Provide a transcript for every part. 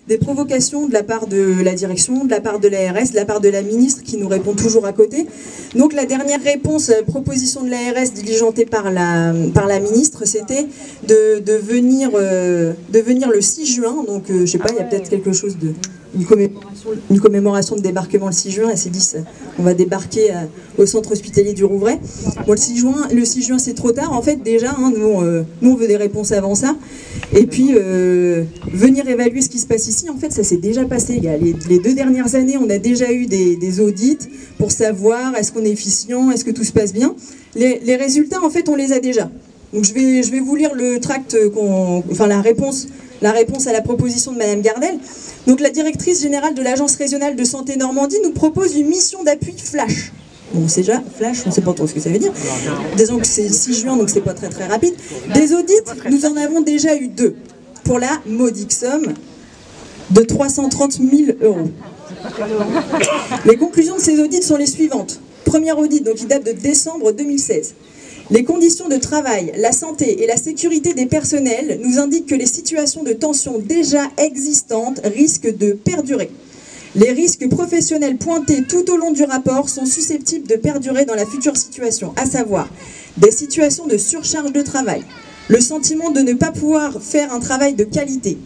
des provocations de la part de la direction, de la part de l'ARS, de la part de la ministre qui nous répond toujours à côté. Donc la dernière réponse, proposition de l'ARS diligentée par la ministre, c'était de venir le 6 juin, donc je sais pas, il y a peut-être quelque chose de... Une commémoration de débarquement le 6 juin, elle s'est dit on va débarquer au centre hospitalier du Rouvray. Bon, le 6 juin c'est trop tard en fait déjà, hein, nous on veut des réponses avant ça. Et puis venir évaluer ce qui se passe ici, en fait ça s'est déjà passé. Les 2 dernières années on a déjà eu des audits pour savoir est-ce qu'on est efficient, est-ce que tout se passe bien. Les résultats en fait on les a déjà. Donc je vais vous lire le tract, la réponse à la proposition de Madame Gardel. Donc la directrice générale de l'Agence régionale de santé Normandie nous propose une mission d'appui flash. Bon, c'est déjà flash, on ne sait pas trop ce que ça veut dire. Disons que c'est 6 juin, donc c'est pas très très rapide. Des audits, nous en avons déjà eu 2, pour la modique somme de 330 000 €. Les conclusions de ces audits sont les suivantes. Premier audit, donc il date de décembre 2016. Les conditions de travail, la santé et la sécurité des personnels nous indiquent que les situations de tension déjà existantes risquent de perdurer. Les risques professionnels pointés tout au long du rapport sont susceptibles de perdurer dans la future situation, à savoir des situations de surcharge de travail, le sentiment de ne pas pouvoir faire un travail de qualité,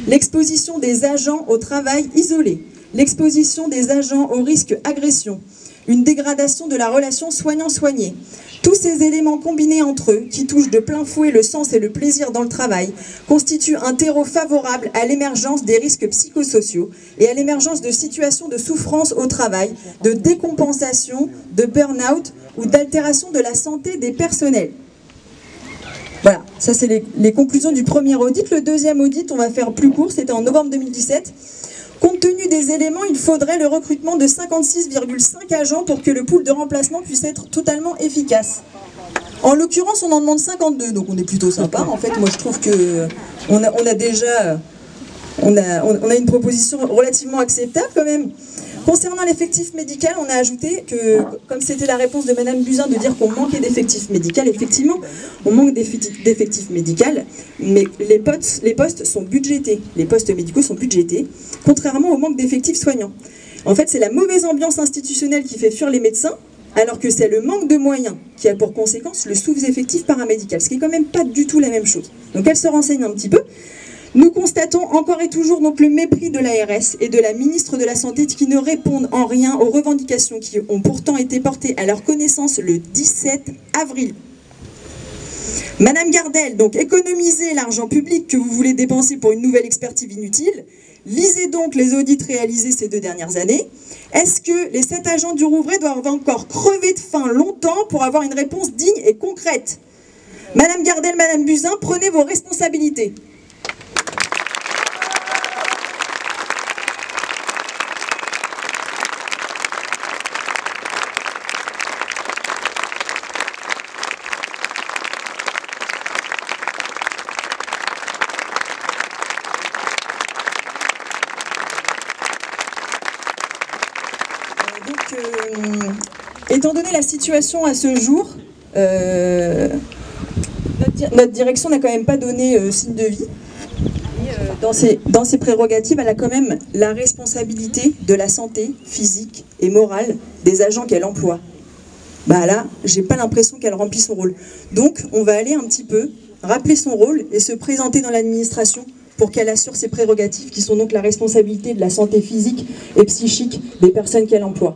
l'exposition des agents au travail isolé, l'exposition des agents au risque agression, une dégradation de la relation soignant-soigné. Tous ces éléments combinés entre eux, qui touchent de plein fouet le sens et le plaisir dans le travail, constituent un terreau favorable à l'émergence des risques psychosociaux et à l'émergence de situations de souffrance au travail, de décompensation, de burn-out ou d'altération de la santé des personnels. Voilà, ça c'est les conclusions du premier audit. Le deuxième audit, on va faire plus court, c'était en novembre 2017. Compte tenu des éléments, il faudrait le recrutement de 56,5 agents pour que le pool de remplacement puisse être totalement efficace. En l'occurrence, on en demande 52, donc on est plutôt sympa. En fait, moi je trouve que on a déjà une proposition relativement acceptable quand même. Concernant l'effectif médical, on a ajouté que, comme c'était la réponse de Madame Buzyn de dire qu'on manquait d'effectifs médicaux, effectivement, on manque d'effectifs médicaux, mais les postes sont budgétés, les postes médicaux sont budgétés, contrairement au manque d'effectifs soignants. En fait, c'est la mauvaise ambiance institutionnelle qui fait fuir les médecins, alors que c'est le manque de moyens qui a pour conséquence le sous-effectif paramédical, ce qui est quand même pas du tout la même chose. Donc elle se renseigne un petit peu. Nous constatons encore et toujours donc le mépris de l'ARS et de la ministre de la Santé qui ne répondent en rien aux revendications qui ont pourtant été portées à leur connaissance le 17 avril. Madame Gardel, donc économisez l'argent public que vous voulez dépenser pour une nouvelle expertise inutile. Lisez donc les audits réalisés ces 2 dernières années. Est-ce que les 7 agents du Rouvray doivent encore crever de faim longtemps pour avoir une réponse digne et concrète? Madame Gardel, Madame Buzyn, prenez vos responsabilités. Étant donné la situation à ce jour, notre direction n'a quand même pas donné signe de vie. Et, dans ses prérogatives, elle a quand même la responsabilité de la santé physique et morale des agents qu'elle emploie. Bah là, j'ai pas l'impression qu'elle remplit son rôle. Donc, on va aller un petit peu rappeler son rôle et se présenter dans l'administration pour qu'elle assure ses prérogatives, qui sont donc la responsabilité de la santé physique et psychique des personnes qu'elle emploie.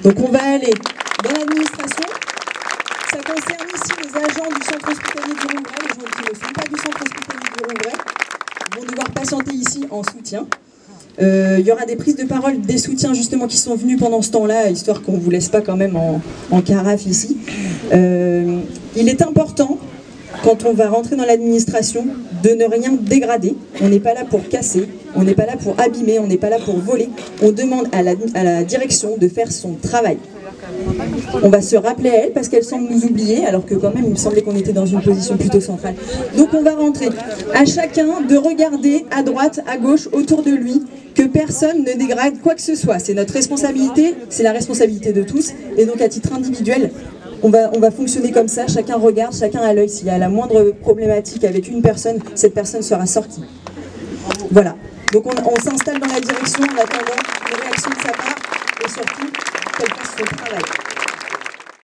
Donc on va aller dans l'administration. Ça concerne ici les agents du centre hospitalier du Rouvray, les gens qui ne sont pas du centre hospitalier du Rouvray vont devoir patienter ici en soutien. Il y aura des prises de parole des soutiens justement qui sont venus pendant ce temps-là, histoire qu'on ne vous laisse pas quand même en carafe ici. Il est important, quand on va rentrer dans l'administration, de ne rien dégrader. On n'est pas là pour casser, on n'est pas là pour abîmer, on n'est pas là pour voler. On demande à la direction de faire son travail. On va se rappeler à elle parce qu'elle semble nous oublier, alors que quand même il me semblait qu'on était dans une position plutôt centrale. Donc on va rentrer. À chacun de regarder à droite, à gauche, autour de lui, que personne ne dégrade quoi que ce soit. C'est notre responsabilité, c'est la responsabilité de tous. Et donc à titre individuel, on va fonctionner comme ça, chacun regarde, chacun à l'œil. S'il y a la moindre problématique avec une personne, cette personne sera sortie. Voilà. Donc on s'installe dans la direction en attendant une réaction de sa part et surtout qu'elle fasse son travail.